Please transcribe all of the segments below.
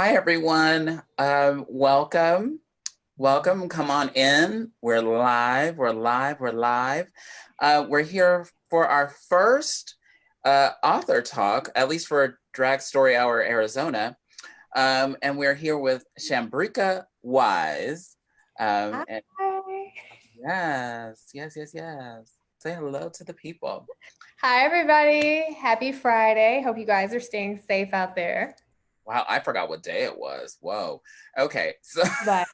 Hi, everyone. Welcome. Welcome. Come on in. We're live. We're live. We're live. We're here for our first author talk, at least for Drag Story Hour Arizona. And we're here with Shambrekia Wise. And yes. Say hello to the people. Hi, everybody. Happy Friday. Hope you guys are staying safe out there. Wow, I forgot what day it was. Whoa. Okay, so But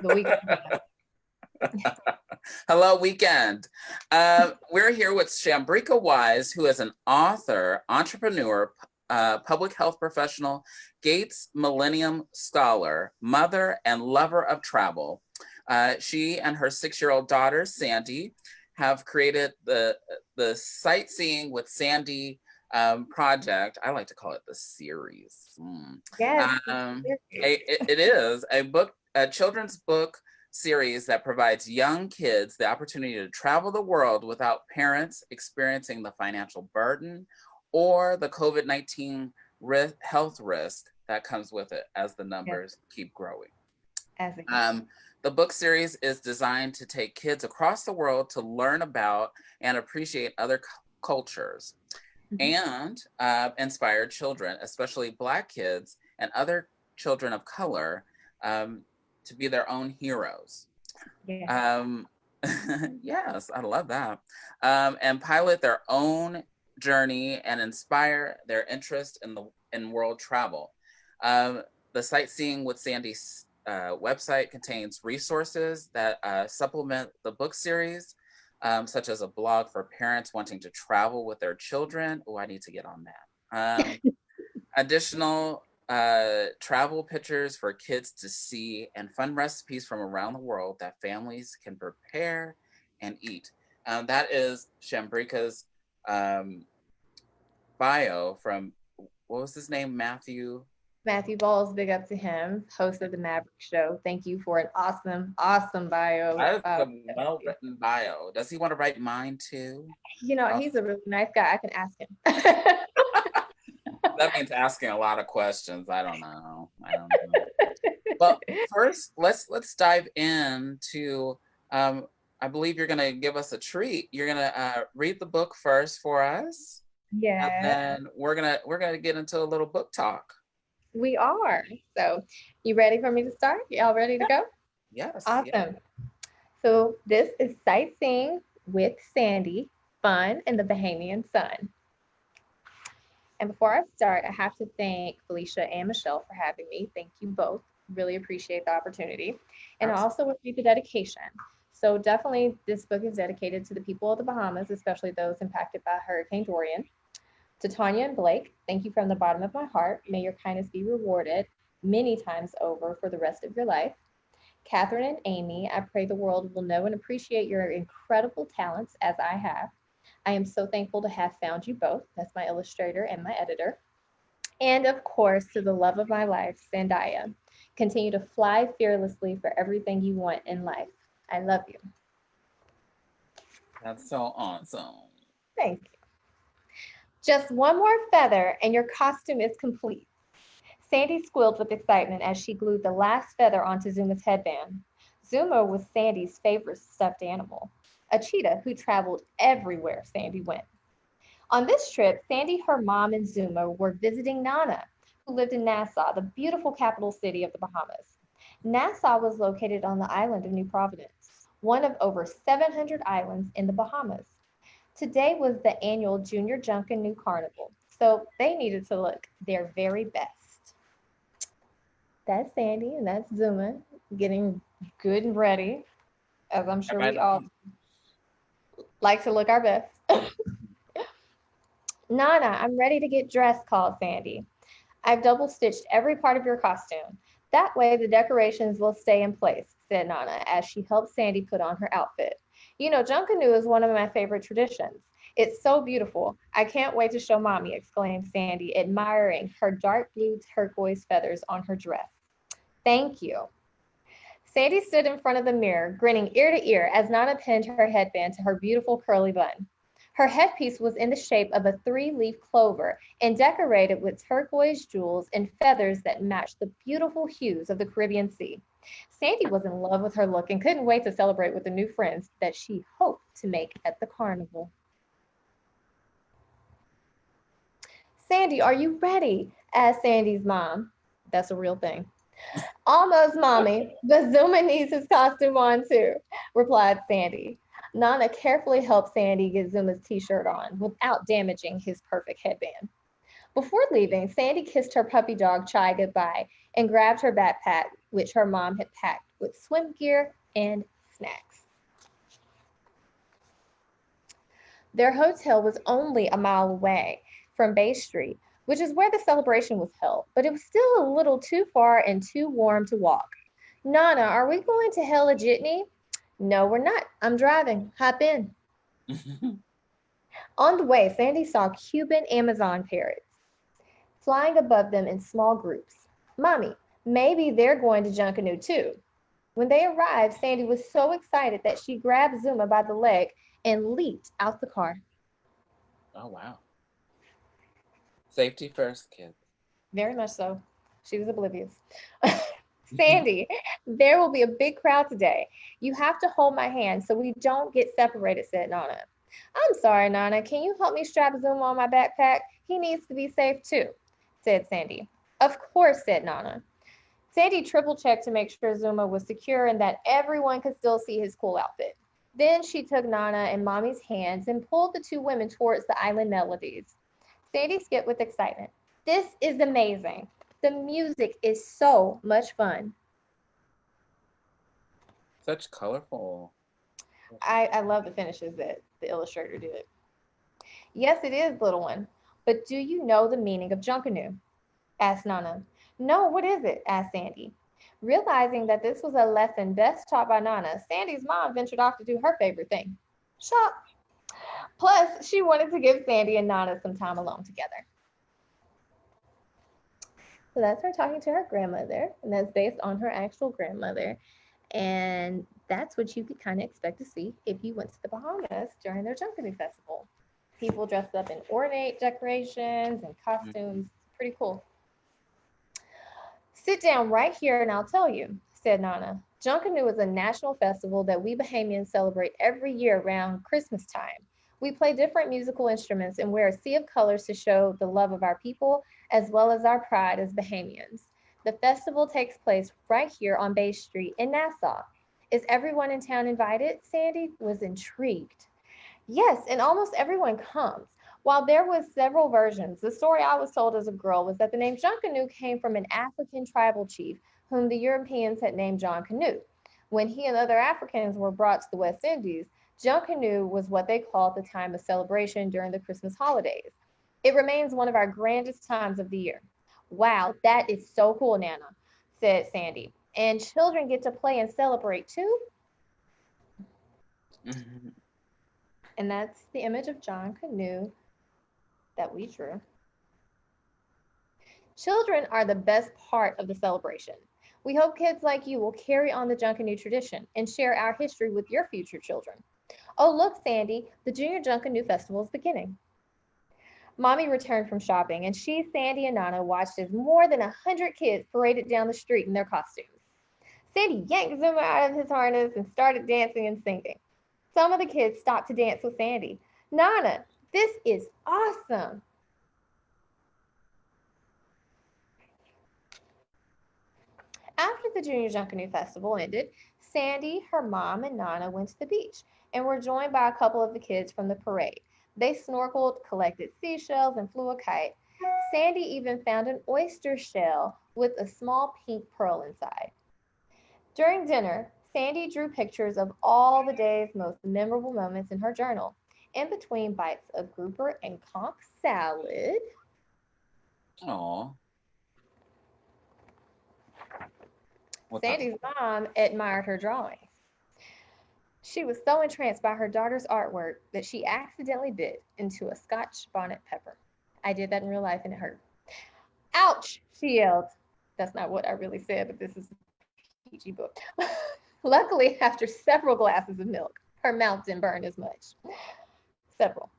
the weekend. hello, weekend. We're here with Shambrekia Wise, who is an author, entrepreneur, public health professional, Gates Millennium Scholar, mother, and lover of travel. She and her 6-year-old daughter, Sandy, have created the Sightseeing with Sandy project. I like to call it the series. Yes. It is a children's book series that provides young kids the opportunity to travel the world without parents experiencing the financial burden or the COVID-19 health risk that comes with it as the numbers keep growing. The book series is designed to take kids across the world to learn about and appreciate other cultures and inspire children, especially Black kids and other children of color, to be their own heroes. Yes, I love that. And pilot their own journey and inspire their interest in world travel. The Sightseeing with Sandy website contains resources that supplement the book series, such as a blog for parents wanting to travel with their children. Oh, I need to get on that. Additional travel pictures for kids to see and fun recipes from around the world that families can prepare and eat. That is Shambrekia's bio from, what was his name? Matthew Balls, big up to him, host of the Maverick Show. Thank you for an awesome bio. That's a well-written bio. Does he want to write mine too? He's a really nice guy. I can ask him. That means asking a lot of questions. I don't know. Well, first, let's dive into. I believe you're going to give us a treat. You're going to read the book first for us. Yeah. And then we're gonna get into a little book talk. We are. So, you ready for me to start? Y'all ready to go? Yes. Awesome. Yeah. So this is Sightseeing with Sandy, Fun in the Bahamian Sun. And before I start, I have to thank Felicia and Michelle for having me. Thank you both. Really appreciate the opportunity. And I also would read the dedication. So definitely this book is dedicated to the people of the Bahamas, especially those impacted by Hurricane Dorian. To Tanya and Blake, thank you from the bottom of my heart. May your kindness be rewarded many times over for the rest of your life. Catherine and Amy, I pray the world will know and appreciate your incredible talents as I have. I am so thankful to have found you both. That's my illustrator and my editor. And of course, to the love of my life, Zendaya. Continue to fly fearlessly for everything you want in life. I love you. That's so awesome. Thank you. Just one more feather and your costume is complete. Sandy squealed with excitement as she glued the last feather onto Zuma's headband. Zuma was Sandy's favorite stuffed animal, a cheetah who traveled everywhere Sandy went. On this trip, Sandy, her mom, and Zuma were visiting Nana, who lived in Nassau, the beautiful capital city of the Bahamas. Nassau was located on the island of New Providence, one of over 700 islands in the Bahamas. Today was the annual Junior Junkanoo Carnival, so they needed to look their very best. That's Sandy and that's Zuma getting good and ready, as I'm sure we all like to look our best. Nana, I'm ready to get dressed, called Sandy. I've double stitched every part of your costume. That way the decorations will stay in place, said Nana as she helped Sandy put on her outfit. You know, Junkanoo is one of my favorite traditions. It's so beautiful. I can't wait to show Mommy, exclaimed Sandy, admiring her dark blue turquoise feathers on her dress. Thank you. Sandy stood in front of the mirror, grinning ear to ear as Nana pinned her headband to her beautiful curly bun. Her headpiece was in the shape of a three-leaf clover and decorated with turquoise jewels and feathers that matched the beautiful hues of the Caribbean Sea. Sandy was in love with her look and couldn't wait to celebrate with the new friends that she hoped to make at the carnival. Sandy, are you ready? Asked Sandy's mom. That's a real thing. Almost, mommy, but Zuma needs his costume on too, replied Sandy. Nana carefully helped Sandy get Zuma's t-shirt on without damaging his perfect headband. Before leaving, Sandy kissed her puppy dog Chai goodbye and grabbed her backpack, which her mom had packed with swim gear and snacks. Their hotel was only a mile away from Bay Street, which is where the celebration was held, but it was still a little too far and too warm to walk. Nana, are we going to hail a jitney? No, we're not. I'm driving. Hop in. On the way, Sandy saw Cuban Amazon parrots flying above them in small groups. Mommy, maybe they're going to Junkanoo too. When they arrived, Sandy was so excited that she grabbed Zuma by the leg and leaped out the car. Oh, wow. Safety first, kids. Very much so. She was oblivious. Sandy, there will be a big crowd today. You have to hold my hand so we don't get separated, said Nana. I'm sorry, Nana. Can you help me strap Zuma on my backpack? He needs to be safe too, said Sandy. Of course, said Nana. Sandy triple-checked to make sure Zuma was secure and that everyone could still see his cool outfit. Then she took Nana and Mommy's hands and pulled the two women towards the island melodies. Sandy skipped with excitement. This is amazing. The music is so much fun. Such colorful. I love the finishes that the illustrator did. Yes, it is, little one. But do you know the meaning of Junkanoo? Asked Nana. No, what is it? Asked Sandy. Realizing that this was a lesson best taught by Nana, Sandy's mom ventured off to do her favorite thing, shop. Plus, she wanted to give Sandy and Nana some time alone together. So that's her talking to her grandmother, and that's based on her actual grandmother. And that's what you could kind of expect to see if you went to the Bahamas during their Junkanoo Festival. People dressed up in ornate decorations and costumes. Pretty cool. Sit down right here and I'll tell you, said Nana. Junkanoo is a national festival that we Bahamians celebrate every year around Christmas time. We play different musical instruments and wear a sea of colors to show the love of our people as well as our pride as Bahamians. The festival takes place right here on Bay Street in Nassau. Is everyone in town invited? Sandy was intrigued. Yes, and almost everyone comes. While there was several versions, the story I was told as a girl was that the name Junkanoo came from an African tribal chief whom the Europeans had named John Canute. When he and other Africans were brought to the West Indies, Junkanoo was what they called the time of celebration during the Christmas holidays. It remains one of our grandest times of the year. Wow, that is so cool, Nana, said Sandy. And children get to play and celebrate too? And that's the image of John Canute that we drew. Children are the best part of the celebration. We hope kids like you will carry on the Junkanoo tradition and share our history with your future children. Oh, look, Sandy, the Junior Junkanoo Festival is beginning. Mommy returned from shopping, and she, Sandy, and Nana watched as more than 100 kids paraded down the street in their costumes. Sandy yanked Zuma out of his harness and started dancing and singing. Some of the kids stopped to dance with Sandy. Nana, this is awesome. After the Junior Junkanoo Festival ended, Sandy, her mom, and Nana went to the beach and were joined by a couple of the kids from the parade. They snorkeled, collected seashells, and flew a kite. Sandy even found an oyster shell with a small pink pearl inside. During dinner, Sandy drew pictures of all the day's most memorable moments in her journal. In between bites of grouper and conch salad. Aww. Sandy's mom admired her drawings. She was so entranced by her daughter's artwork that she accidentally bit into a Scotch bonnet pepper. I did that in real life and it hurt. Ouch, she yelled. That's not what I really said, but this is a PG book. Luckily, after several glasses of milk, her mouth didn't burn as much. Several.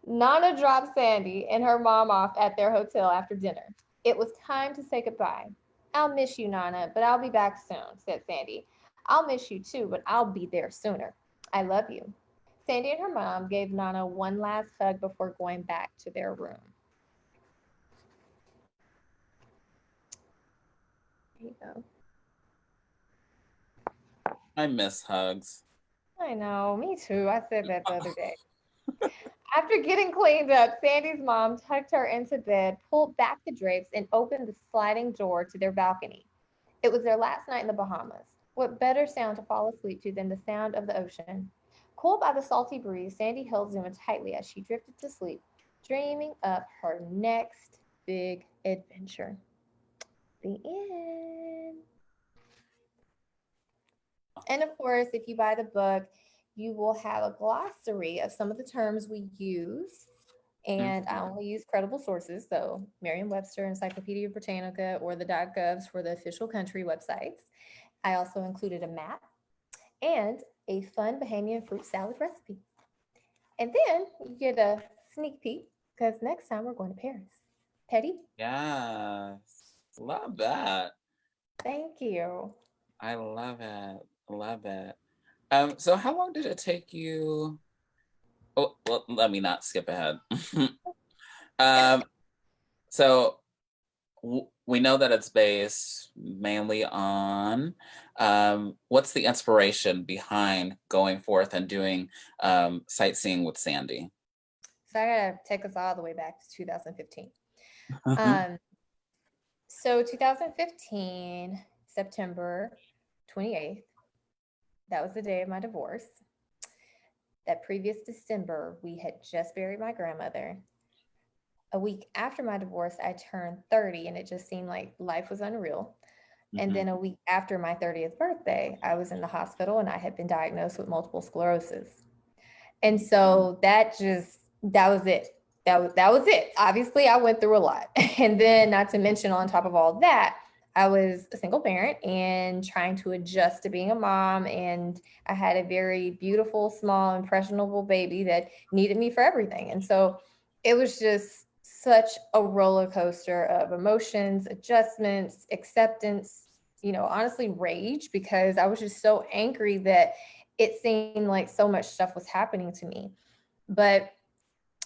Nana dropped Sandy and her mom off at their hotel after dinner. It was time to say goodbye. I'll miss you, Nana, but I'll be back soon, said Sandy. I'll miss you too, but I'll be there sooner. I love you. Sandy and her mom gave Nana one last hug before going back to their room. There you go. I miss hugs. I know, me too. I said that the other day. After getting cleaned up, Sandy's mom tucked her into bed, pulled back the drapes, and opened the sliding door to their balcony. It was their last night in the Bahamas. What better sound to fall asleep to than the sound of the ocean? Cooled by the salty breeze, Sandy held Zuma tightly as she drifted to sleep, dreaming up her next big adventure. The end. And of course, if you buy the book, you will have a glossary of some of the terms we use. And I only use credible sources, so Merriam-Webster, Encyclopedia Britannica, or the .govs for the official country websites. I also included a map and a fun Bahamian fruit salad recipe. And then you get a sneak peek because next time we're going to Paris. Petty? Yes. Love that. Thank you. I love it. Love it. So how long did it take you? Oh, well, let me not skip ahead. So we know that it's based mainly on what's the inspiration behind going forth and doing Sightseeing with Sandy? So I gotta take us all the way back to 2015. So 2015, September 28th, that was the day of my divorce. That previous December, we had just buried my grandmother. A week after my divorce, I turned 30 and it just seemed like life was unreal. And then a week after my 30th birthday, I was in the hospital and I had been diagnosed with multiple sclerosis. And so that was it. That was it. Obviously, I went through a lot. And then not to mention on top of all that, I was a single parent and trying to adjust to being a mom. And I had a very beautiful, small, impressionable baby that needed me for everything. And so it was just such a roller coaster of emotions, adjustments, acceptance, honestly, rage, because I was just so angry that it seemed like so much stuff was happening to me. But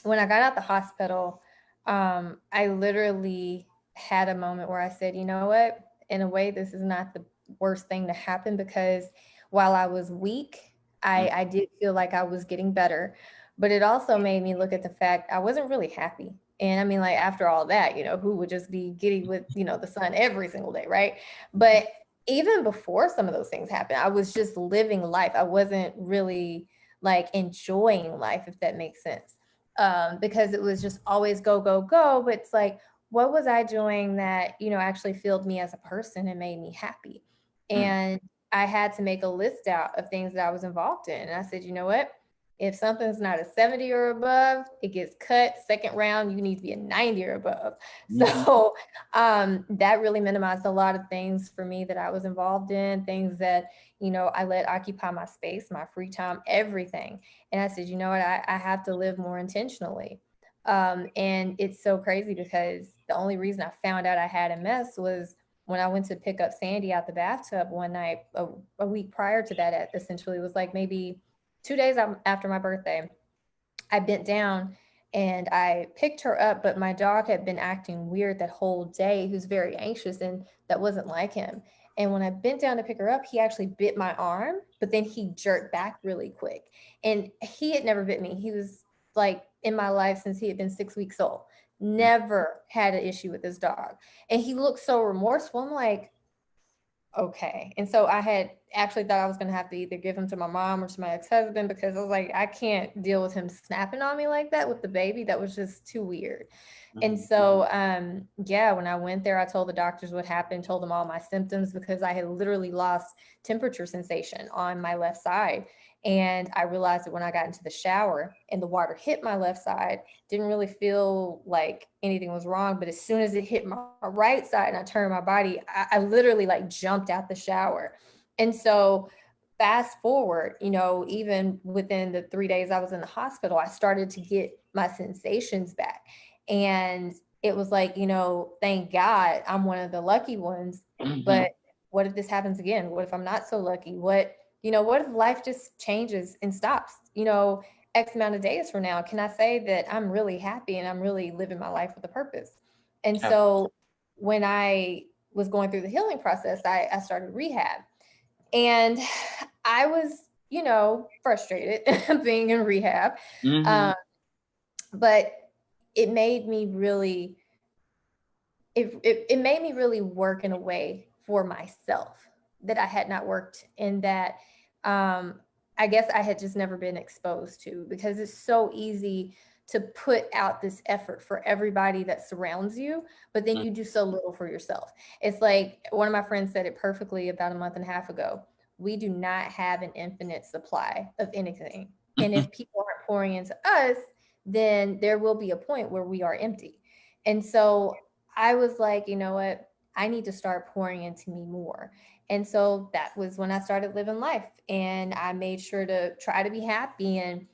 when I got out the hospital, I literally had a moment where I said, you know what? In a way, this is not the worst thing to happen, because while I was weak, I did feel like I was getting better. But it also made me look at the fact I wasn't really happy. And I mean, like, after all that, who would just be giddy with, the sun every single day, right? But even before some of those things happened, I was just living life. I wasn't really like enjoying life, if that makes sense. Because it was just always go, go, go. But it's like, what was I doing that, actually filled me as a person and made me happy? And I had to make a list out of things that I was involved in. And I said, you know what? If something's not a 70 or above, it gets cut. Second round, you need to be a 90 or above. So that really minimized a lot of things for me that I was involved in, things that, I let occupy my space, my free time, everything. And I said, you know what, I have to live more intentionally. And it's so crazy because the only reason I found out I had MS was when I went to pick up Sandy out the bathtub one night, a week prior to that, essentially it was like maybe 2 days after my birthday. I bent down and I picked her up, but my dog had been acting weird that whole day. He was very anxious, and that wasn't like him. And when I bent down to pick her up, he actually bit my arm, but then he jerked back really quick. And he had never bit me. He was like in my life since he had been 6 weeks old. Never had an issue with this dog. And he looked so remorseful. I'm like, okay. And so I had actually thought I was going to have to either give him to my mom or to my ex-husband, because I was like, I can't deal with him snapping on me like that with the baby. That was just too weird. And so, yeah, when I went there, I told the doctors what happened, told them all my symptoms, because I had literally lost temperature sensation on my left side. And I realized that when I got into the shower and the water hit my left side, didn't really feel like anything was wrong. But as soon as it hit my right side and I turned my body, I literally like jumped out the shower. And so fast forward, even within the 3 days I was in the hospital, I started to get my sensations back. And it was like, thank God I'm one of the lucky ones. Mm-hmm. But what if this happens again? What if I'm not so lucky? What if life just changes and stops, X amount of days from now? Can I say that I'm really happy and I'm really living my life with a purpose? And so when I was going through the healing process, I started rehab. And I was, frustrated being in rehab. Mm-hmm. Um, but it made me really, it made me really work in a way for myself that I had not worked in, that um, I guess I had just never been exposed to, because it's so easy to put out this effort for everybody that surrounds you, but then you do so little for yourself. It's like one of my friends said it perfectly about a month and a half ago. We do not have an infinite supply of anything. And if people aren't pouring into us, then there will be a point where we are empty. And so I was like, you know what? I need to start pouring into me more. And so that was when I started living life. And I made sure to try to be happy and,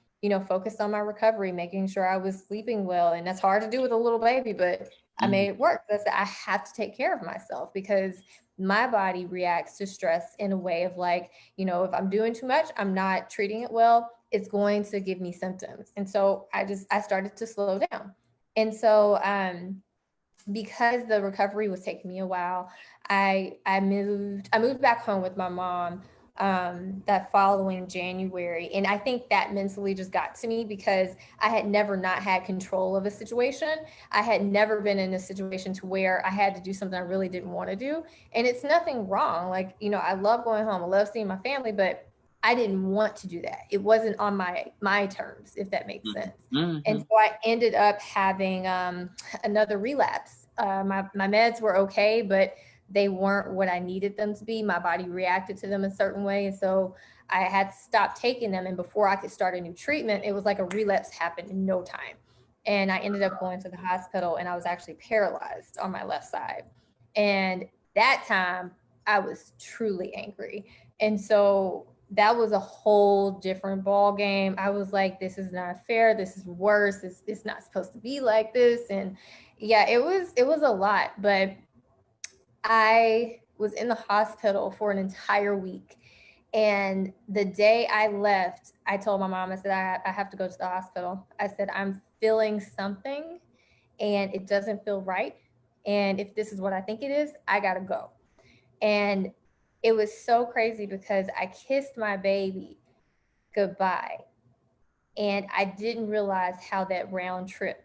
focus on my recovery, making sure I was sleeping well. And that's hard to do with a little baby, but I Mm-hmm. made it work. I have to take care of myself, because my body reacts to stress in a way of like, if I'm doing too much, I'm not treating it well, it's going to give me symptoms. And so I started to slow down. And so, because the recovery was taking me a while, I moved back home with my mom that following January. And I think that mentally just got to me, because I had never not had control of a situation. I had never been in a situation to where I had to do something I really didn't want to do. And it's nothing wrong. Like, I love going home. I love seeing my family, but I didn't want to do that. It wasn't on my terms, if that makes sense. And Mm-hmm. so I ended up having another relapse. My meds were okay, but they weren't what I needed them to be. My body reacted to them a certain way. And so I had to stop taking them. And before I could start a new treatment, it was like a relapse happened in no time. And I ended up going to the hospital, and I was actually paralyzed on my left side. And that time I was truly angry. And so that was a whole different ball game. I was like, this is not fair. This is worse. It's not supposed to be like this. And yeah, it was a lot. But I was in the hospital for an entire week. And the day I left, I told my mom, I said, I have to go to the hospital. I said, I'm feeling something and it doesn't feel right. And if this is what I think it is, I got to go. And it was so crazy, because I kissed my baby goodbye. And I didn't realize how that round trip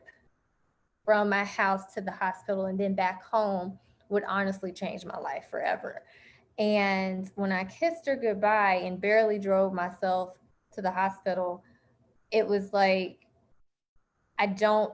from my house to the hospital and then back home would honestly change my life forever. And when I kissed her goodbye and barely drove myself to the hospital, it was like, I don't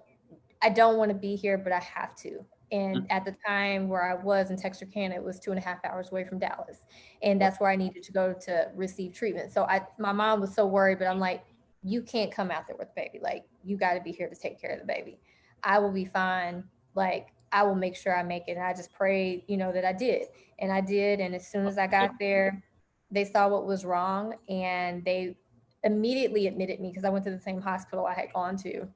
I don't want to be here, but I have to. And at the time where I was in Texarkana, it was 2.5 hours away from Dallas. And that's where I needed to go to receive treatment. So my mom was so worried, but I'm like, you can't come out there with the baby. Like, you got to be here to take care of the baby. I will be fine. Like, I will make sure I make it. And I just prayed, that I did. And I did. And as soon as I got there, they saw what was wrong, and they immediately admitted me, because I went to the same hospital I had gone to.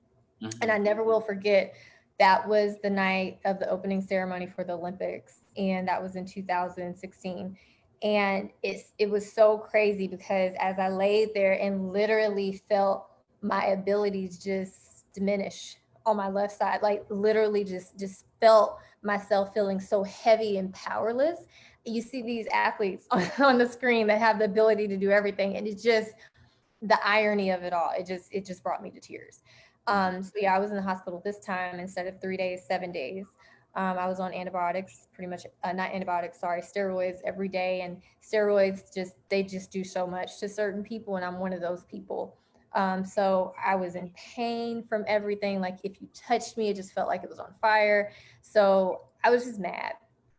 And I never will forget, that was the night of the opening ceremony for the Olympics, and that was in 2016. And it was so crazy, because as I laid there and literally felt my abilities just diminish on my left side, like literally just felt myself feeling so heavy and powerless. You see these athletes on the screen that have the ability to do everything, and it's just the irony of it all. It just brought me to tears. So yeah, I was in the hospital this time. Instead of 3 days, 7 days. I was on antibiotics, pretty much, not antibiotics, sorry, steroids every day. And steroids they just do so much to certain people, and I'm one of those people. So I was in pain from everything. Like, if you touched me, it just felt like it was on fire. So I was just mad.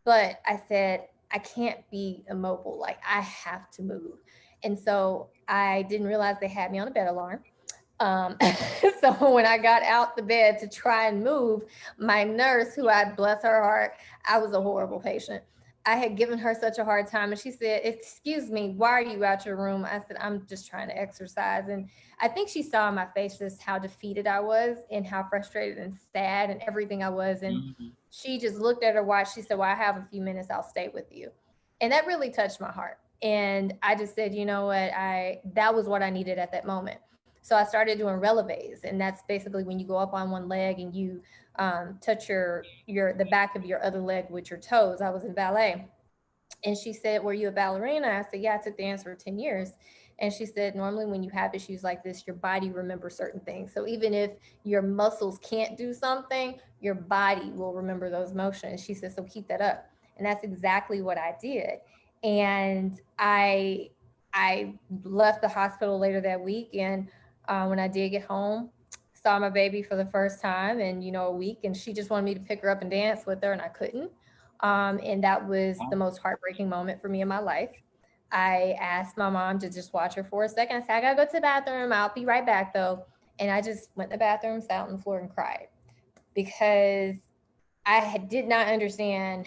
But I said, I can't be immobile. Like, I have to move. And so I didn't realize they had me on a bed alarm. Um, so when I got out the bed to try and move, my nurse, who I bless her heart, I was a horrible patient. I had given her such a hard time, and she said, "Excuse me, why are you out your room?" I said, "I'm just trying to exercise." And I think she saw in my face just how defeated I was and how frustrated and sad and everything I was. And Mhm. she just looked at her watch. She said, "Well, I have a few minutes. I'll stay with you." And that really touched my heart. And I just said, you know what? That was what I needed at that moment. So I started doing releves, and that's basically when you go up on one leg and you touch your the back of your other leg with your toes. I was in ballet. And she said, "Were you a ballerina?" I said, "Yeah, I took dance for 10 years." And she said, "Normally, when you have issues like this, your body remembers certain things. So even if your muscles can't do something, your body will remember those motions." She said, "So keep that up." And that's exactly what I did. And I left the hospital later that week. And when I did get home, saw my baby for the first time in, a week. And she just wanted me to pick her up and dance with her, and I couldn't. And that was the most heartbreaking moment for me in my life. I asked my mom to just watch her for a second. I said, "I gotta go to the bathroom. I'll be right back though." And I just went in the bathroom, sat on the floor, and cried because did not understand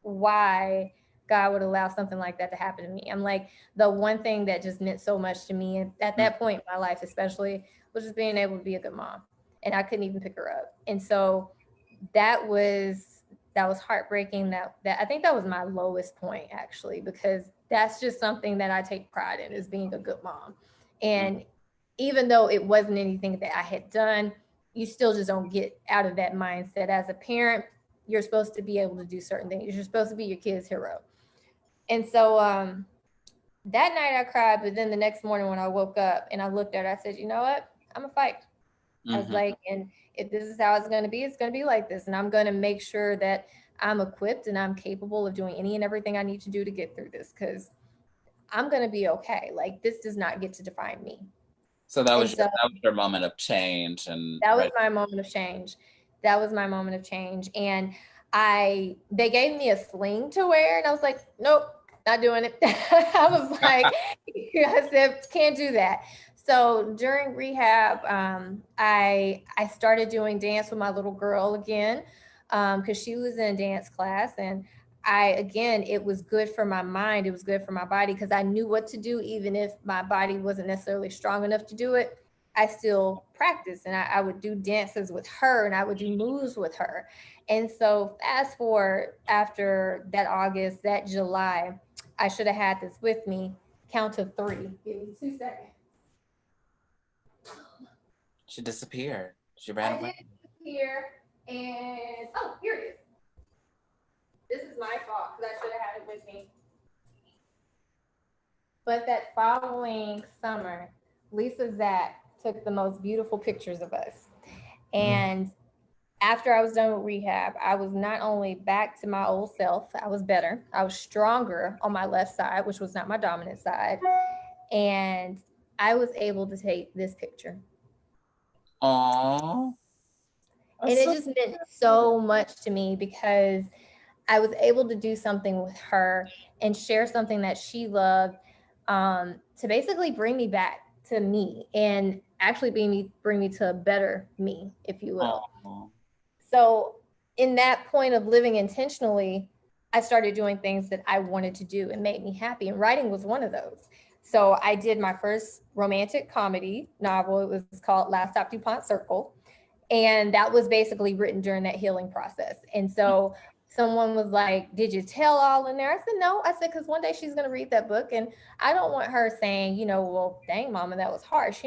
why God would allow something like that to happen to me. I'm like, the one thing that just meant so much to me at that point in my life, especially, was just being able to be a good mom. And I couldn't even pick her up. And so that was that was heartbreaking. That I think that was my lowest point, actually, because that's just something that I take pride in, is being a good mom. And even though it wasn't anything that I had done, you still just don't get out of that mindset. As a parent, you're supposed to be able to do certain things. You're supposed to be your kid's hero. And so that night I cried, but then the next morning when I woke up and I looked at it, I said, "You know what? I'm gonna fight." I was Mhm. like, and if this is how it's going to be like this. And I'm going to make sure that I'm equipped and I'm capable of doing any and everything I need to do to get through this, because I'm going to be okay. Like, this does not get to define me. So that And was so your moment of change, and that was right. my moment of change. That was my moment of change. And they gave me a sling to wear, and I was like, "Nope, not doing it." I was like, I said, "Can't do that." So during rehab, I started doing dance with my little girl again, because she was in dance class. And again, it was good for my mind. It was good for my body, because I knew what to do, even if my body wasn't necessarily strong enough to do it. I still practice, and I would do dances with her, and I would do moves with her. And so fast forward, after that August, that July, I should have had this with me. Count of three. Give me 2 seconds. She disappeared. She ran I away. did here, and oh, here it is. This is my fault because I should have had it with me. But that following summer, Lisa Zach took the most beautiful pictures of us. And after I was done with rehab, I was not only back to my old self, I was better. I was stronger on my left side, which was not my dominant side. And I was able to take this picture. Aww. And That's it so just meant so much to me, because I was able to do something with her and share something that she loved, to basically bring me back to me, and actually bring me to a better me, if you will. Aww. So, in that point of living intentionally, I started doing things that I wanted to do and made me happy. And writing was one of those. So, I did my first romantic comedy novel. It was called Last Stop DuPont Circle. And that was basically written during that healing process. And so someone was like, "Did you tell all in there?" I said, "No." I said, "Because one day she's going to read that book. And I don't want her saying, well, dang, mama, that was harsh.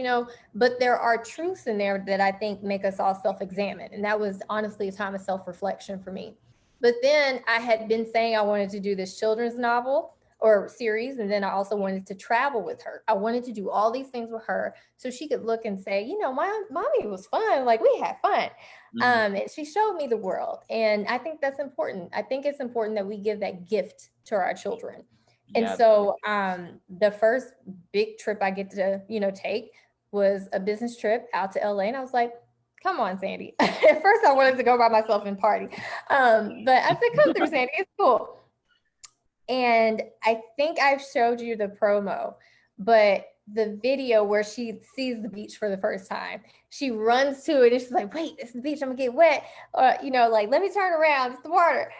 But there are truths in there that I think make us all self examine." And that was honestly a time of self reflection for me. But then I had been saying I wanted to do this children's novel or series. And then I also wanted to travel with her. I wanted to do all these things with her so she could look and say, "My mommy was fun. Like, we had fun." Mhm. And she showed me the world. And I think that's important. I think it's important that we give that gift to our children. And Yeah. so the first big trip I get to, take was a business trip out to LA. And I was like, "Come on, Sandy." At first I wanted to go by myself and party. But I said, "Come through, Sandy. It's cool." And I think I've showed you the promo, but the video where she sees the beach for the first time, she runs to it and she's like, "Wait, it's the beach. I'm gonna get wet." Or, like, "Let me turn around. It's the water."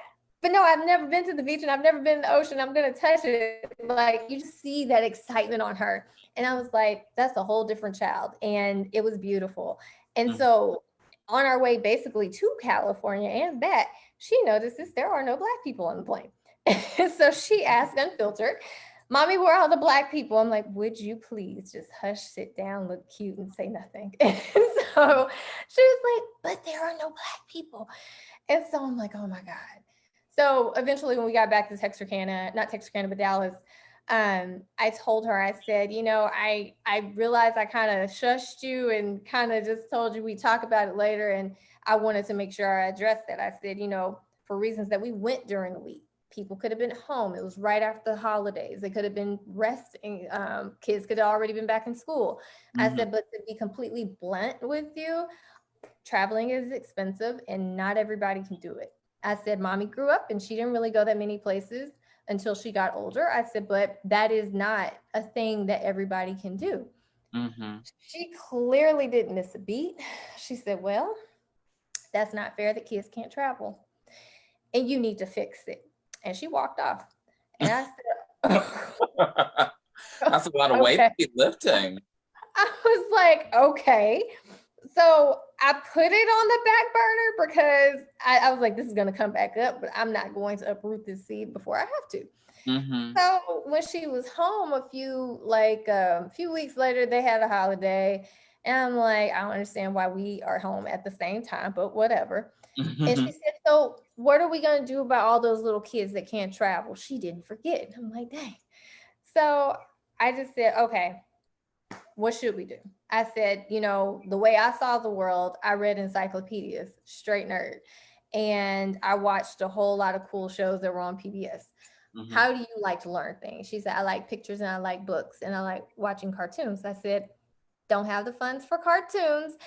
But no, I've never been to the beach and I've never been in the ocean. I'm going to touch it. Like, you just see that excitement on her. And I was like, that's a whole different child. And it was beautiful. And Mm. so on our way basically to California and back, she notices there are no Black people on the plane. And so she asked unfiltered, Mommy, where are all the Black people? I'm like, would you please just hush, sit down, look cute, and say nothing? And so she was like, but there are no Black people. And so I'm like, oh my God. So eventually when we got back to Texarkana, not Texarkana, but Dallas, I told her, I said, I realized I kind of shushed you and kind of just told you we talk about it later. And I wanted to make sure I addressed that. I said, for reasons that we went during the week, people could have been home. It was right after the holidays. They could have been resting. Kids could have already been back in school. I Mhm. said, but to be completely blunt with you, traveling is expensive and not everybody can do it. I said, Mommy grew up and she didn't really go that many places until she got older. I said, but that is not a thing that everybody can do. Mhm. She clearly didn't miss a beat. She said, well, that's not fair that kids can't travel and you need to fix it. And she walked off. And I said, That's a lot of weight okay. to be lifting. I was like, okay. So I put it on the back burner because I was like, this is going to come back up, but I'm not going to uproot this seed before I have to. Mhm. So when she was home a few weeks later, they had a holiday. And I'm like, I don't understand why we are home at the same time, but whatever. And she said, so what are we going to do about all those little kids that can't travel? She didn't forget. I'm like, dang. So I just said, okay, what should we do? I said, the way I saw the world, I read encyclopedias, straight nerd. And I watched a whole lot of cool shows that were on PBS. Mhm. How do you like to learn things? She said, I like pictures and I like books and I like watching cartoons. I said, don't have the funds for cartoons,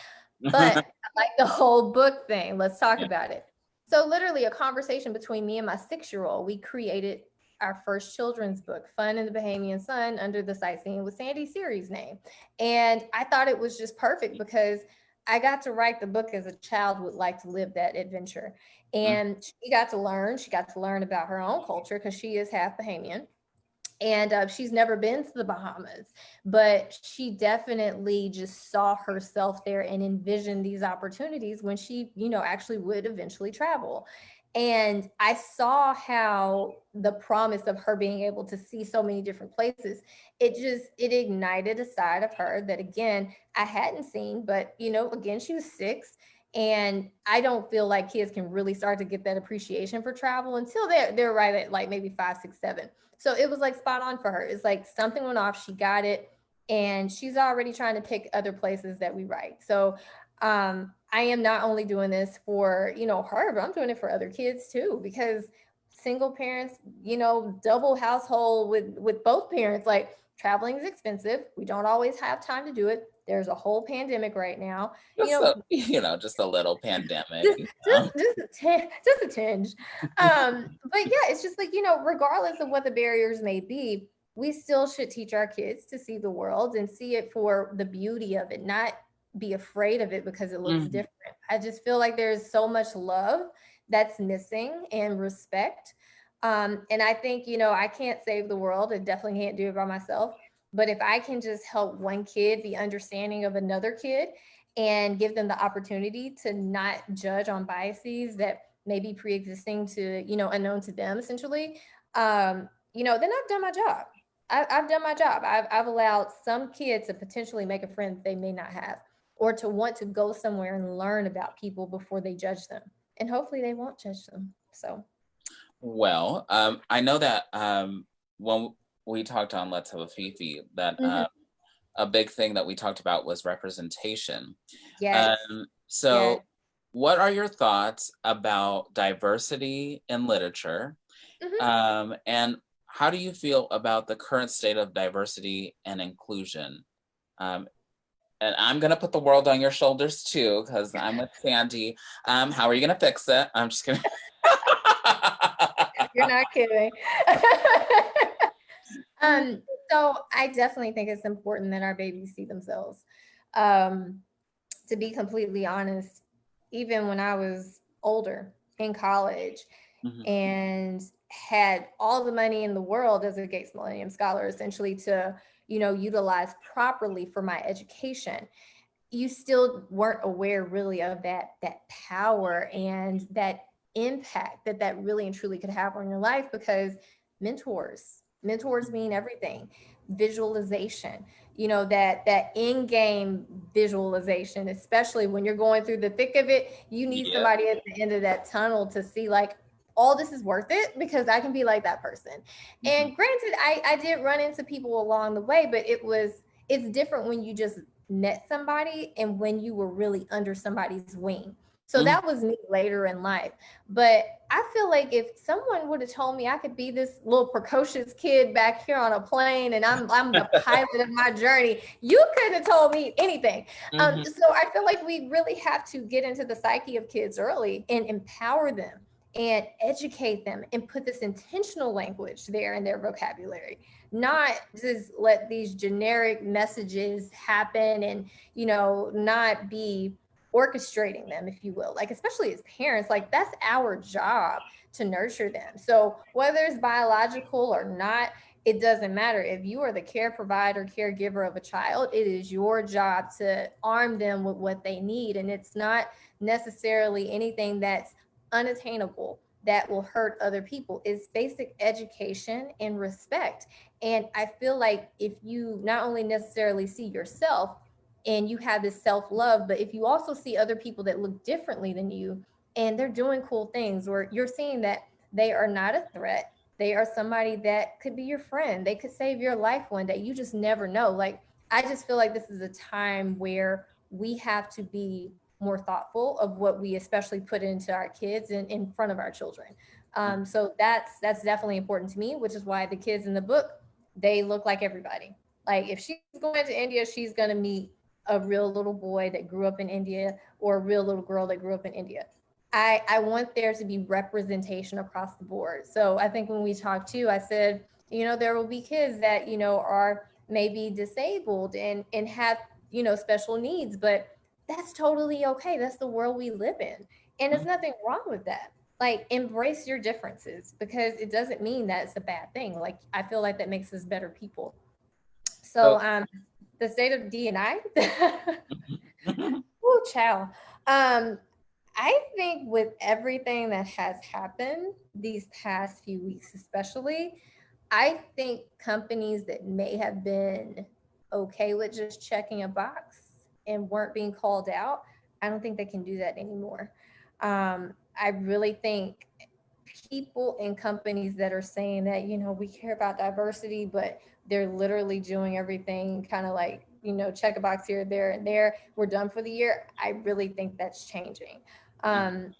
but I like the whole book thing. Let's talk Yeah. about it. So, literally, a conversation between me and my 6-year-old, we created our first children's book, Fun in the Bahamian Sun, under the Sightseeing with Sandy series name. And I thought it was just perfect because I got to write the book as a child would like to live that adventure. Mm. And she got to learn about her own culture because she is half Bahamian and she's never been to the Bahamas, but she definitely just saw herself there and envisioned these opportunities when she, actually would eventually travel. And I saw how the promise of her being able to see so many different places, it ignited a side of her that again I hadn't seen. But again, she was 6, and I don't feel like kids can really start to get that appreciation for travel until they're right at like maybe 5, 6, 7. So it was like spot on for her. It's like something went off, she got it, and she's already trying to pick other places that we write. So I am not only doing this for, her, but I'm doing it for other kids too, because single parents, double household with both parents, like traveling is expensive. We don't always have time to do it. There's a whole pandemic right now. Just a, just a little pandemic. just just a tinge. But yeah, it's just like, regardless of what the barriers may be, we still should teach our kids to see the world and see it for the beauty of it, not be afraid of it because it looks Mhm. different. I just feel like there's so much love that's missing and respect. And I think, I can't save the world. I definitely can't do it by myself. But if I can just help one kid be understanding of another kid and give them the opportunity to not judge on biases that may be pre-existing to, unknown to them essentially, then I've done my job. I've done my job. I've allowed some kids to potentially make a friend that they may not have, or to want to go somewhere and learn about people before they judge them. And hopefully they won't judge them. So, Well, I know that when we talked on Let's Have a Fifi, that mhm. a big thing that we talked about was representation. Yes, yes. So, what are your thoughts about diversity in literature? Mhm. And how do you feel about the current state of diversity and inclusion? Um, and I'm gonna put the world on your shoulders too, because I'm with Sandy. How are you gonna fix it? I'm just kidding. You're not kidding. Um, so I definitely think it's important that our babies see themselves. Um, to be completely honest, even when I was older in college, Mhm. and had all the money in the world as a Gates Millennium Scholar, essentially to, utilize properly for my education, you still weren't aware really of that power and that impact that really and truly could have on your life, because mentors mean everything. Visualization, that in-game visualization, especially when you're going through the thick of it, you need Yeah. somebody at the end of that tunnel to see, like, all this is worth it, because I can be like that person. Mhm. And granted, I did run into people along the way, but it's different when you just met somebody and when you were really under somebody's wing. So Mhm. that was me later in life. But I feel like if someone would have told me I could be this little precocious kid back here on a plane and I'm the pilot of my journey, you couldn't have told me anything. Mhm. So I feel like we really have to get into the psyche of kids early and empower them and educate them and put this intentional language there in their vocabulary, not just let these generic messages happen and, not be orchestrating them, if you will. Like, especially as parents, like, that's our job to nurture them. So whether it's biological or not, it doesn't matter. If you are the care provider, caregiver of a child, it is your job to arm them with what they need. And it's not necessarily anything that's unattainable that will hurt other people. It's basic education and respect. And I feel like if you not only necessarily see yourself and you have this self love, but if you also see other people that look differently than you and they're doing cool things, or you're seeing that they are not a threat, they are somebody that could be your friend, they could save your life one day. You just never know. Like, I just feel like this is a time where we have to be more thoughtful of what we especially put into our kids and in front of our children. So that's definitely important to me, which is why the kids in the book, they look like everybody. Like, if she's going to India, she's going to meet a real little boy that grew up in India or a real little girl that grew up in India. I want there to be representation across the board. So I think when we talked too, I said, there will be kids that, are maybe disabled and have, special needs, but that's totally okay. That's the world we live in. And there's Mhm. nothing wrong with that. Like, embrace your differences, because it doesn't mean that it's a bad thing. Like, I feel like that makes us better people. So So, the state of D&I, mhm. oh, chow. Um, I think with everything that has happened these past few weeks, especially, I think companies that may have been okay with just checking a box and weren't being called out, I don't think they can do that anymore. I really think people in companies that are saying that, we care about diversity, but they're literally doing everything kind of like, check a box here, there, and there. We're done for the year. I really think that's changing.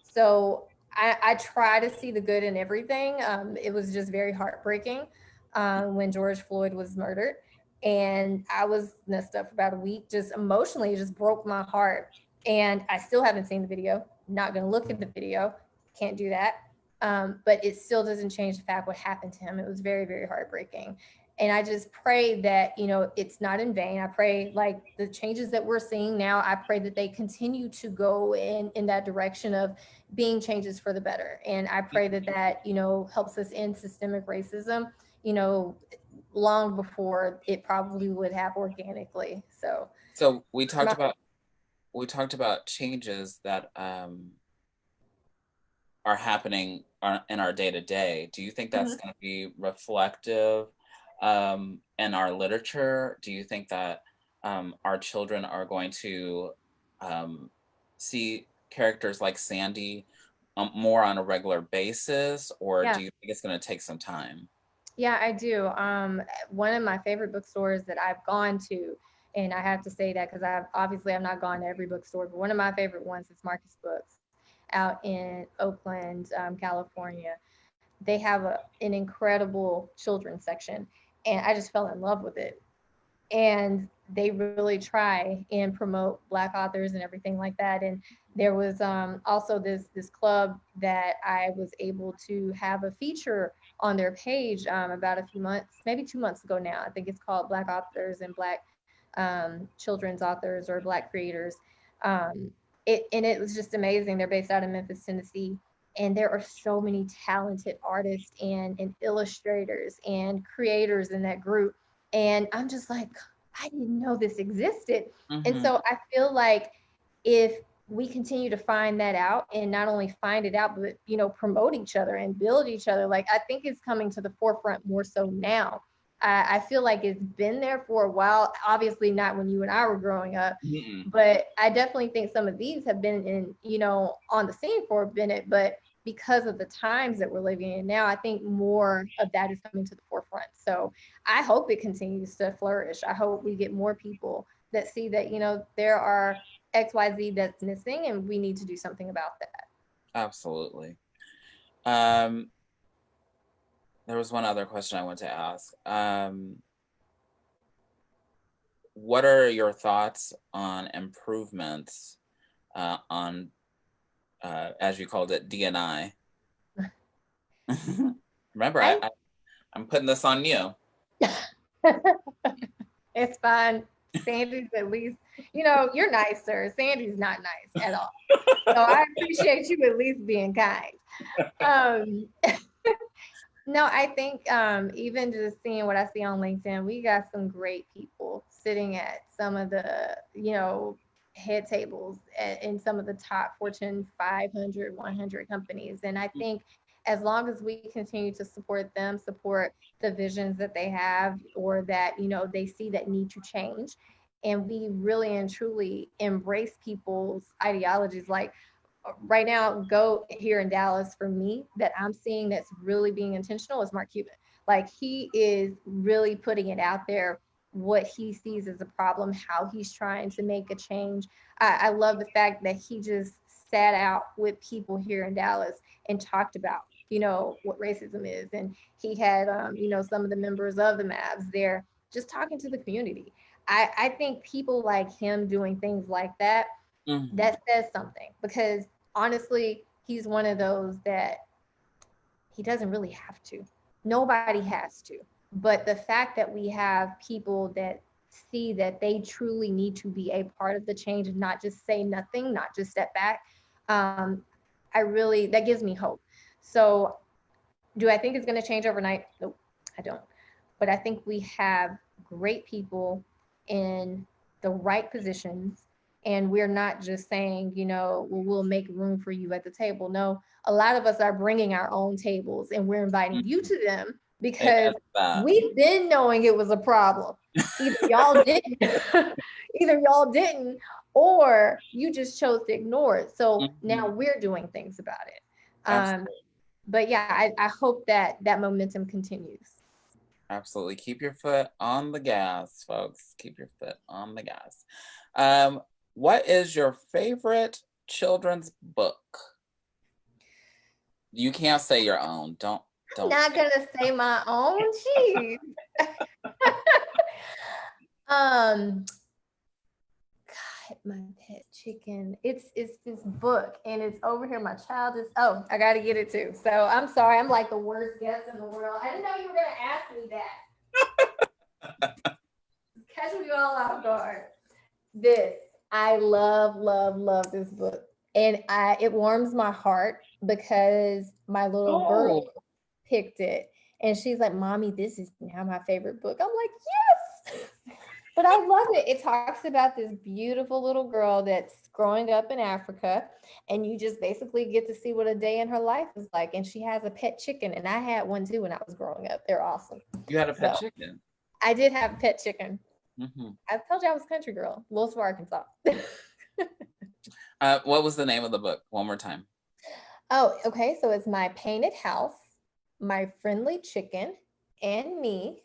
So I try to see the good in everything. It was just very heartbreaking when George Floyd was murdered. And I was messed up for about a week, just emotionally, it just broke my heart. And I still haven't seen the video. Not going to look at the video. Can't do that. But it still doesn't change the fact what happened to him. It was very, very heartbreaking. And I just pray that, it's not in vain. I pray, like, the changes that we're seeing now, I pray that they continue to go in that direction of being changes for the better. And I pray that helps us end systemic racism, you know, long before it probably would have organically. So So my, we talked about changes that are happening in our day to day. Do you think that's Mhm. going to be reflective in our literature? Do you think that our children are going to um, see characters like Sandy more on a regular basis, or Yeah. do you think it's going to take some time? Yeah, I do. One of my favorite bookstores that I've gone to, and I have to say that because I've not gone to every bookstore, but one of my favorite ones is Marcus Books out in Oakland, California. They have an incredible children's section, and I just fell in love with it. And they really try and promote Black authors and everything like that. And there was also this club that I was able to have a feature on their page about a few months, maybe 2 months ago now. I think it's called Black Authors and Black Children's Authors or Black Creators. And it was just amazing. They're based out of Memphis, Tennessee. And there are so many talented artists and illustrators and creators in that group. And I'm just like, I didn't know this existed. And Mm-hmm. so I feel like if we continue to find that out, and not only find it out, but promote each other and build each other, like I think it's coming to the forefront more so now. I feel like it's been there for a while, obviously not when you and I were growing up, Mm-mm. but I definitely think some of these have been in, on the scene for a minute. But because of the times that we're living in now, I think more of that is coming to the forefront. So I hope it continues to flourish. I hope we get more people that see that, there are XYZ that's missing and we need to do something about that. Absolutely. Um, there was one other question I wanted to ask. What are your thoughts on improvements on, as you called it, DNI? Remember, I I'm putting this on you. It's fine. Sandy's at least, you're nicer. Sandy's not nice at all. So I appreciate you at least being kind. Um, no, I think even just seeing what I see on LinkedIn, we got some great people sitting at some of the, head tables in some of the top Fortune 500, 100 companies. And I think as long as we continue to support them, support the visions that they have, or that, they see that need to change, and we really and truly embrace people's ideologies, like right now, go here in Dallas for me that I'm seeing that's really being intentional is Mark Cuban. Like he is really putting it out there what he sees as a problem, how he's trying to make a change. I love the fact that he just sat out with people here in Dallas and talked about, what racism is. And he had, some of the members of the Mavs there just talking to the community. I think people like him doing things like that, Mm-hmm. that says something, because honestly, he's one of those that he doesn't really have to. Nobody has to. But the fact that we have people that see that they truly need to be a part of the change and not just say nothing, not just step back, um, that gives me hope. So, do I think it's going to change overnight? Nope, I don't. But I think we have great people in the right positions. And we're not just saying, well, we'll make room for you at the table. No, a lot of us are bringing our own tables and we're inviting you to them because we've been knowing it was a problem. Either y'all didn't, either y'all didn't, or you just chose to ignore it. So now we're doing things about it. But yeah, I hope that that momentum continues. Absolutely. Keep your foot on the gas, folks. Keep your foot on the gas. What is your favorite children's book? You can't say your own. Don't. I'm not gonna say my own. Jeez. God, my pet chicken. It's this book, and it's over here. My child is. Oh, I gotta get it too. So I'm sorry. I'm like the worst guest in the world. I didn't know you were gonna ask me that. Catch me all off guard. This I love this book, and it warms my heart because my little girl picked it, and she's like, "Mommy, this is now my favorite book." I'm like, "Yes." But I love it. It talks about this beautiful little girl that's growing up in Africa, and you just basically get to see what a day in her life is like. And she has a pet chicken, and I had one too when I was growing up. They're awesome. You had a pet chicken? I did have a pet chicken. Mm-hmm. I told you I was a country girl, Louisville, Arkansas. What was the name of the book? One more time. Oh, okay. So it's My Painted House, My Friendly Chicken, and Me,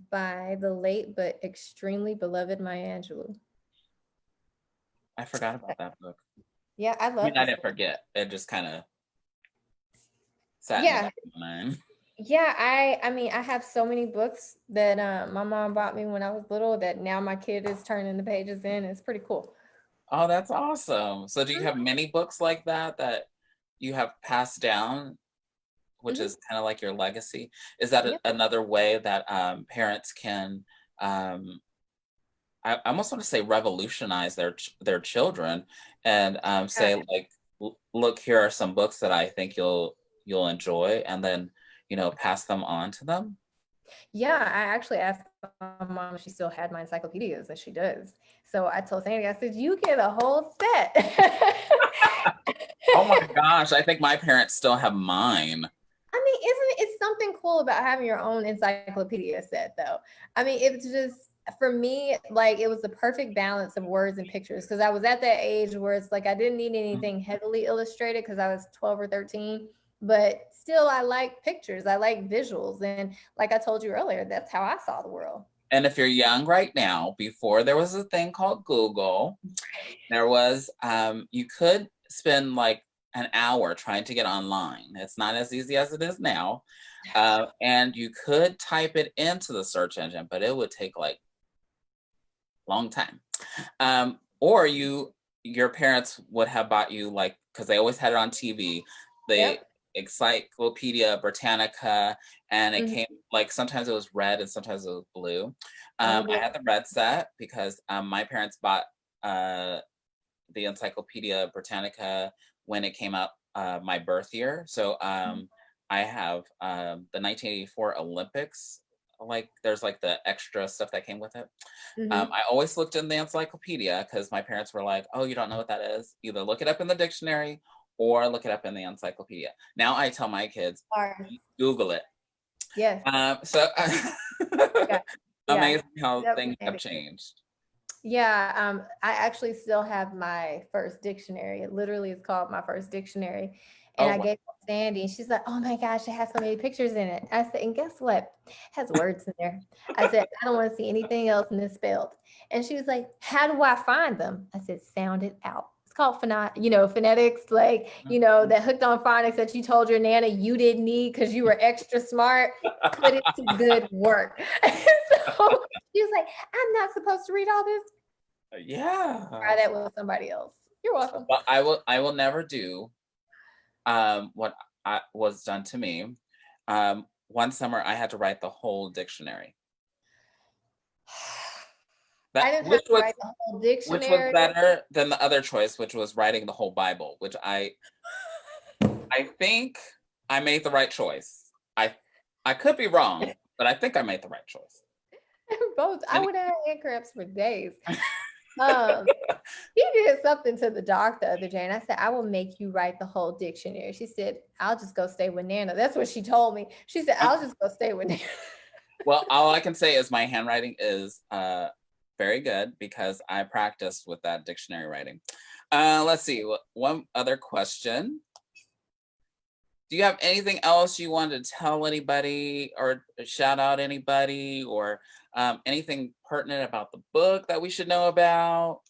by the late but extremely beloved Maya Angelou. I forgot about that book. Yeah, I love it. I didn't forget. It just kind of sat in the back of my mind. Yeah, I mean, I have so many books that my mom bought me when I was little that now my kid is turning the pages in. It's pretty cool. Oh, that's awesome. So do you have many books like that you have passed down, which is kind of like your legacy? Is that another way that parents can, I almost want to say revolutionize their children and say like, look, here are some books that I think you'll enjoy, and then, pass them on to them. Yeah, I actually asked my mom if she still had my encyclopedias, and she does. So I told Sandy, I said, "You get a whole set." Oh my gosh, I think my parents still have mine. I mean, isn't it something cool about having your own encyclopedia set, though? I mean, it's just for me, like it was the perfect balance of words and pictures because I was at that age where it's like I didn't need anything heavily illustrated because I was 12 or 13, but still, I like pictures, I like visuals, and like I told you earlier, that's how I saw the world. And if you're young right now, before there was a thing called Google, there was, you could spend like an hour trying to get online. It's not as easy as it is now. And you could type it into the search engine, but it would take like long time. Or your parents would have bought you, like, because they always had it on TV, the Yep. Encyclopedia Britannica, and it Mhm. came, like, sometimes it was red and sometimes it was blue. I'm a I blue. had the red set because my parents bought uh, the Encyclopedia Britannica when it came out my birth year. So I have the 1984 Olympics. Like, there's like the extra stuff that came with it. Mm-hmm. I always looked in the encyclopedia because my parents were like, "Oh, you don't know what that is? Either look it up in the dictionary or look it up in the encyclopedia." Now I tell my kids, Google it. Yes. So Yeah. Yeah. amazing how Yep. things have changed. Yeah, I actually still have my first dictionary. It literally is called My First Dictionary. And Oh, I wow. gave it to Sandy, and she's like, "Oh my gosh, it has so many pictures in it." I said, "And guess what? It has words in there." I said, "I don't want to see anything else misspelled." And she was like, "How do I find them?" I said, "Sound it out." It's called phonetics, like, that hooked on phonics that you told your nana you didn't need because you were extra smart. Put it to good work. So she was like, "I'm not supposed to read all this." Yeah. Try that with somebody else. You're welcome. But I will never do what was done to me. One summer I had to write the whole dictionary. I That didn't have to write the whole which was dictionary. better than the other choice, which was writing the whole Bible, which I think I made the right choice. I could be wrong, but I think I made the right choice. Both. I And would have had hand cramps for days. Um, he did something to the doc the other day, and I said, "I will make you write the whole dictionary." She said, "I'll just go stay with Nana." That's what she told me. She said, "I'll just go stay with Nana." well, all I can say is my handwriting is very good because I practiced with that dictionary writing. Let's see. One other question. Do you have anything else you want to tell anybody or shout out anybody, or anything pertinent about the book that we should know about?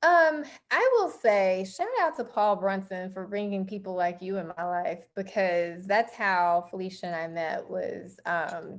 I will say shout out to Paul Brunson for bringing people like you in my life because that's how Felicia and I met was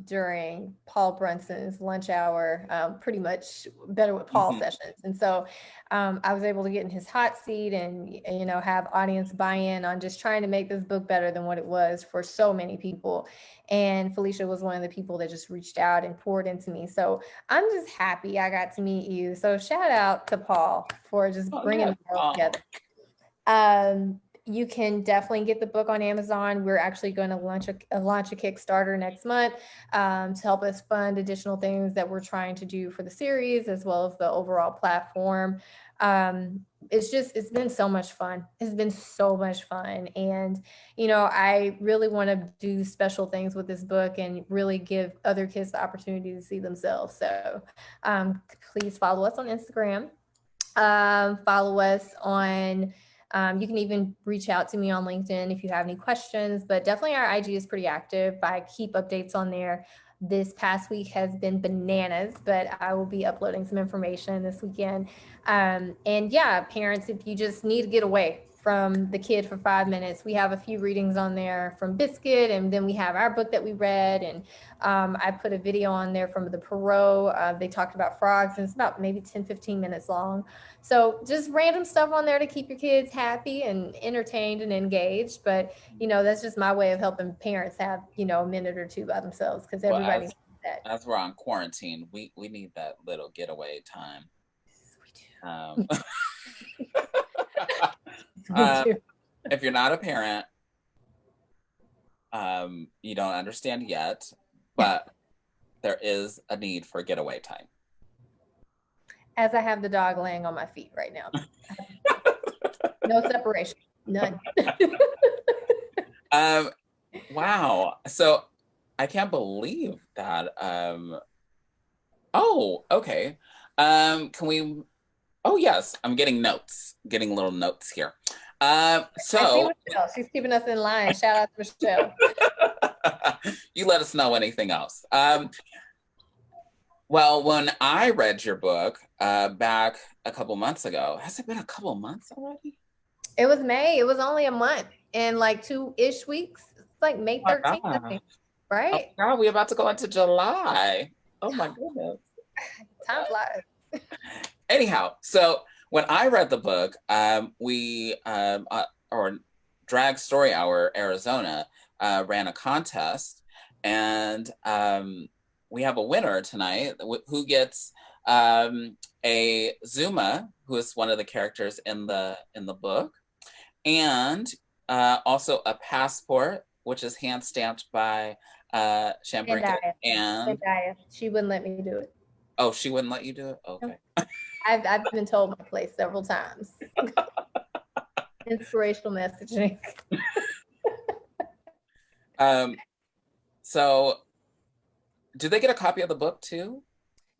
during Paul Brunson's lunch hour, pretty much Better with Paul Mhm. sessions. And so I was able to get in his hot seat and have audience buy-in on just trying to make this book better than what it was for so many people. And Felicia was one of the people that just reached out and poured into me. So I'm just happy I got to meet you. So shout out to Paul for just Oh bringing yes. the world Oh, together. You can definitely get the book on Amazon. We're actually going to launch a Kickstarter next month to help us fund additional things that we're trying to do for the series as well as the overall platform. It's been so much fun. It's been so much fun, and I really want to do special things with this book and really give other kids the opportunity to see themselves. So, please follow us on Instagram. Follow us on you can even reach out to me on LinkedIn if you have any questions, but definitely our IG is pretty active. I keep updates on there. This past week has been bananas, but I will be uploading some information this weekend. And yeah, parents, if you just need to get away from the kid for 5 minutes, we have a few readings on there from Biscuit, and then we have our book that we read. And I put a video on there from the Perot. They talked about frogs, and it's about maybe 10-15 minutes long. So just random stuff on there to keep your kids happy and entertained and engaged. But that's just my way of helping parents have a minute or two by themselves because well, everybody needs that. as we're on quarantine, we need that little getaway time. Yes, we Um, do. Me too. If you're not a parent, you don't understand yet, but there is a need for getaway time. As I have the dog laying on my feet right now. No separation, none. Wow. So I can't believe that. Oh, okay. Can we? Oh, yes. I'm getting notes. Getting little notes here. I see So Michelle. She's keeping us in line. Shout out to Michelle. you let us know anything else. Well, when I read your book back a couple months ago, has it been a couple months already? It was May. It was only a month and like 2-ish weeks. It's like May Oh 13th, my I gosh. think. Oh Right? my God, we're about to go into July. Oh my goodness. Time flies. Anyhow, so when I read the book, or Drag Story Hour Arizona ran a contest, and we have a winner tonight who gets a Zuma, who is one of the characters in the book, and also a passport, which is hand stamped by Shambrekia. And She wouldn't let me do it. oh, she wouldn't let you do it? Okay. I've been told my place several times. Inspirational messaging. So do they get a copy of the book too?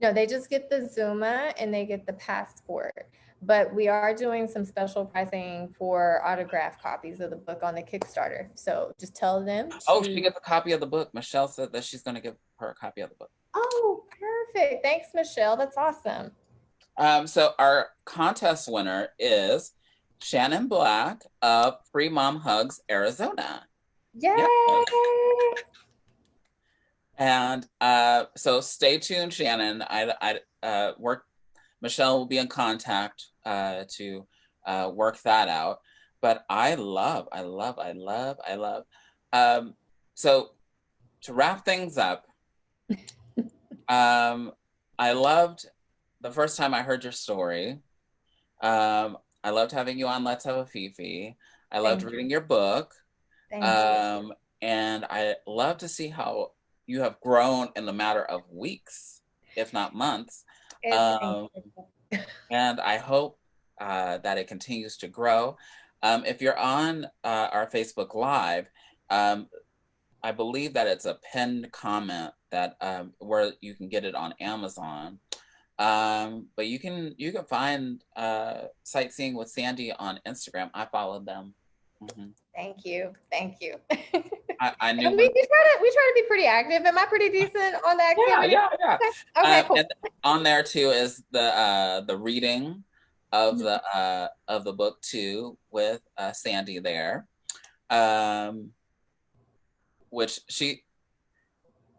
No, they just get the Zuma and they get the passport. But we are doing some special pricing for autograph copies of the book on the Kickstarter. So just tell them to. Oh, she gets a copy of the book. Michelle said that she's going to give her a copy of the book. Oh, perfect. Thanks, Michelle. That's awesome. So our contest winner is Shannon Black of Free Mom Hugs, Arizona. Yay! Yeah. And so stay tuned, Shannon. Michelle will be in contact to work that out. But I love. So to wrap things up, I loved the first time I heard your story. I loved having you on Let's Have a Fefe. I loved reading your book. Thank you. And I love to see how you have grown in the matter of weeks, if not months. And I hope that it continues to grow. If you're on our Facebook Live, I believe that it's a pinned comment that where you can get it on Amazon. But you can find Sightseeing with Sandy on Instagram. I followed them. Mm-hmm. Thank you. I knew we try to be pretty active. Am I pretty decent on the activity? Yeah. Okay, cool. And on there too is the reading of the book too with Sandy there, which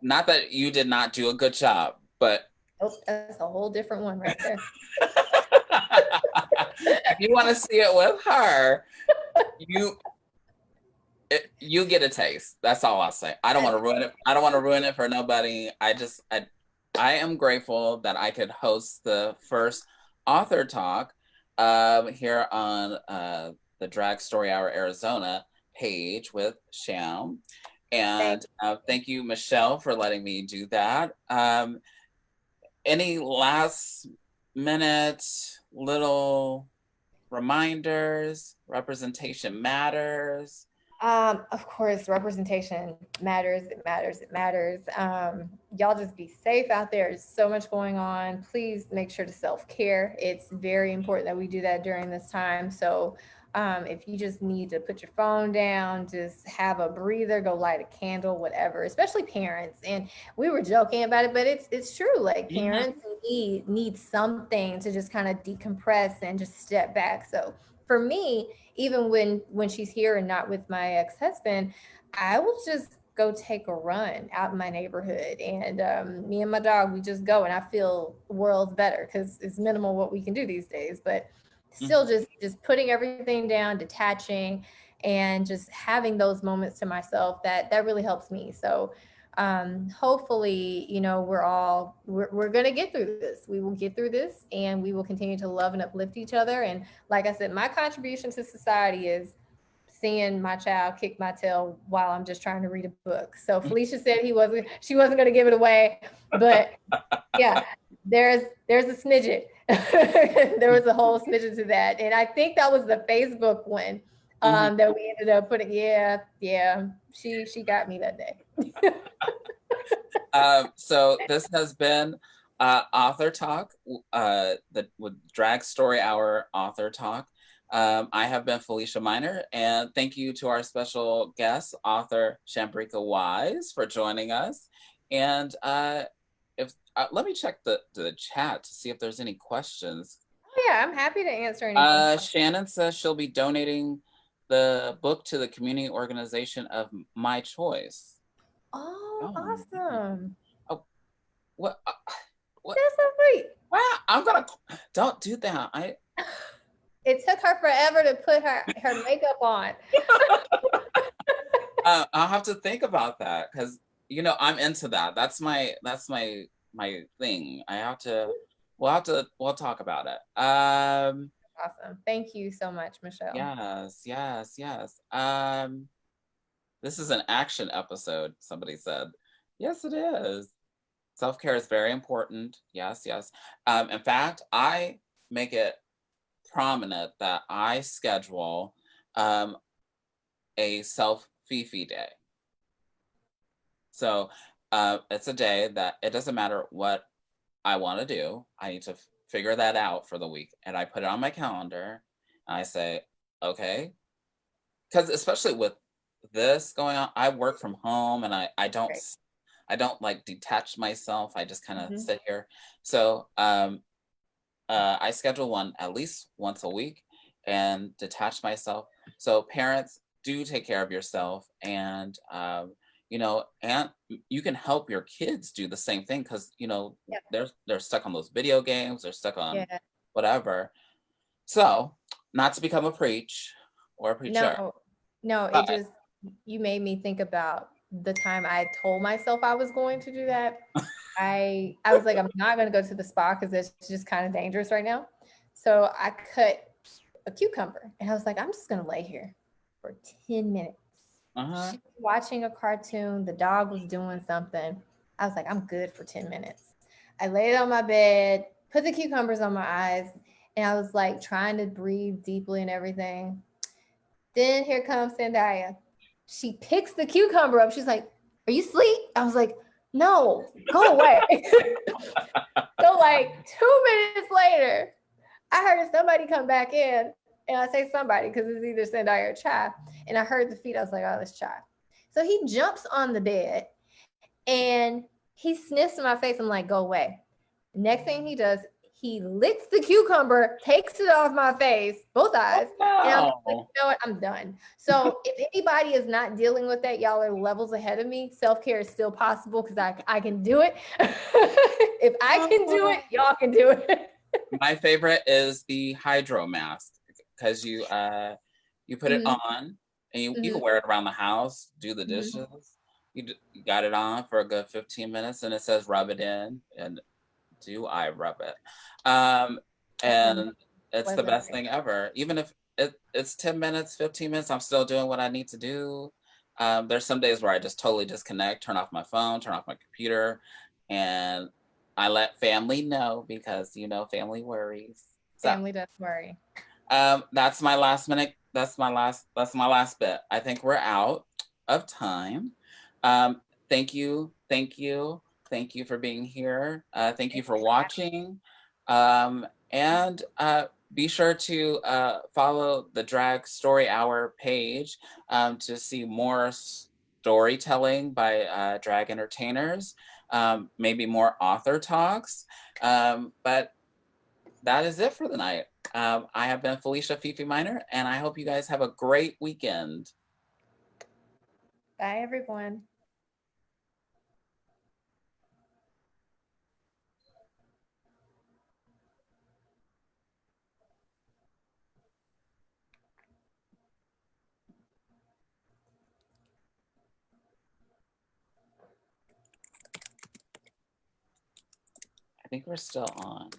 not that you did not do a good job, but that's a whole different one right there. If you want to see it with her, you get a taste. That's all I'll say. I don't want to ruin it. I don't want to ruin it for nobody. I am grateful that I could host the first author talk here on the Drag Story Hour Arizona page with Sham. And thank you, Michelle, for letting me do that. Any last minute little reminders? Representation matters. Of course, representation matters. It matters. Y'all just be safe out there. There's so much going on. Please make sure to self-care. It's very important that we do that during this time. So if you just need to put your phone down, just have a breather, go light a candle, whatever, especially parents. And we were joking about it, but it's true. Like parents need something to just kind of decompress and just step back. So for me, even when she's here and not with my ex-husband, I will just go take a run out in my neighborhood. And me and my dog, we just go, and I feel worlds better because it's minimal what we can do these days. But still just putting everything down, detaching, and just having those moments to myself, that really helps me. So Hopefully, we're gonna get through this. We will get through this, and we will continue to love and uplift each other. And like I said, my contribution to society is seeing my child kick my tail while I'm just trying to read a book. So Felicia said she wasn't going to give it away, but yeah, there's a smidget. There was a whole smidget to that, and I think that was the Facebook one that we ended up putting. Yeah, yeah, she got me that day. So this has been Author Talk, with Drag Story Hour Author Talk. I have been Felicia Minor, and thank you to our special guest, author Shambrekia Wise, for joining us. And if let me check the chat to see if there's any questions. Oh, yeah, I'm happy to answer anything. Shannon says she'll be donating the book to the community organization of my choice. Oh, Oh, awesome. oh what? What? That's so sweet. Wow, I'm gonna don't do that. It took her forever to put her makeup on. I'll have to think about that because I'm into that. That's my thing. We'll talk about it. Awesome. Thank you so much, Michelle. Yes, yes, yes. This is an action episode, somebody said. Yes, it is. Self-care is very important. Yes, yes. In fact, I make it prominent that I schedule a self Fefe day. So it's a day that it doesn't matter what I want to do. I need to figure that out for the week. And I put it on my calendar. And I say, okay. Because especially with this going on, I work from home and Great. I don't like detach myself. I just kind of Mhm. sit here. So I schedule one at least once a week and detach myself. So parents, do take care of yourself, and and you can help your kids do the same thing because Yeah. they're stuck on those video games, they're stuck on Yeah. whatever. So, not to become a preach or a preacher, No, no, it but just, you made me think about the time I told myself I was going to do that. I was like, I'm not going to go to the spa because it's just kind of dangerous right now. So I cut a cucumber and I was like, I'm just going to lay here for 10 minutes. uh-huh. She was watching a cartoon, the dog was doing something. I was like, I'm good for 10 minutes. I laid on my bed, put the cucumbers on my eyes, and I was like trying to breathe deeply and everything. Then here comes Zendaya. She picks the cucumber up. She's like, "Are you asleep?" I was like, "No, go away." So like 2 minutes later, I heard somebody come back in, and I say somebody because it's either Zendaya or Chai, and I heard the feet. I was like, "Oh, it's Chai." So he jumps on the bed and he sniffs in my face. I'm like, "Go away." Next thing he does, he licks the cucumber, takes it off my face, both eyes, and I'm like, No. you know what? I'm done. So if anybody is not dealing with that, y'all are levels ahead of me. Self-care is still possible because I can do it. If I can do it, y'all can do it. My favorite is the hydro mask because you put it Mhm, on and you can mhm, wear it around the house, do the mhm. dishes. You got it on for a good 15 minutes and it says rub it in, and do I rub it? Um, That sounds and it's the pleasant. best thing ever. Even if it's 10 minutes, 15 minutes, I'm still doing what I need to do. There's some days where I just totally disconnect, turn off my phone, turn off my computer, and I let family know because family worries. So Family does worry. that's my last minute. That's my last bit. I think we're out of time. Thank you, thank you, thank you for being here. Thank you for watching. And be sure to follow the Drag Story Hour page to see more storytelling by drag entertainers, maybe more author talks. But that is it for the night. I have been Felicia Fifi Minor, and I hope you guys have a great weekend. Bye, everyone. think we're still on.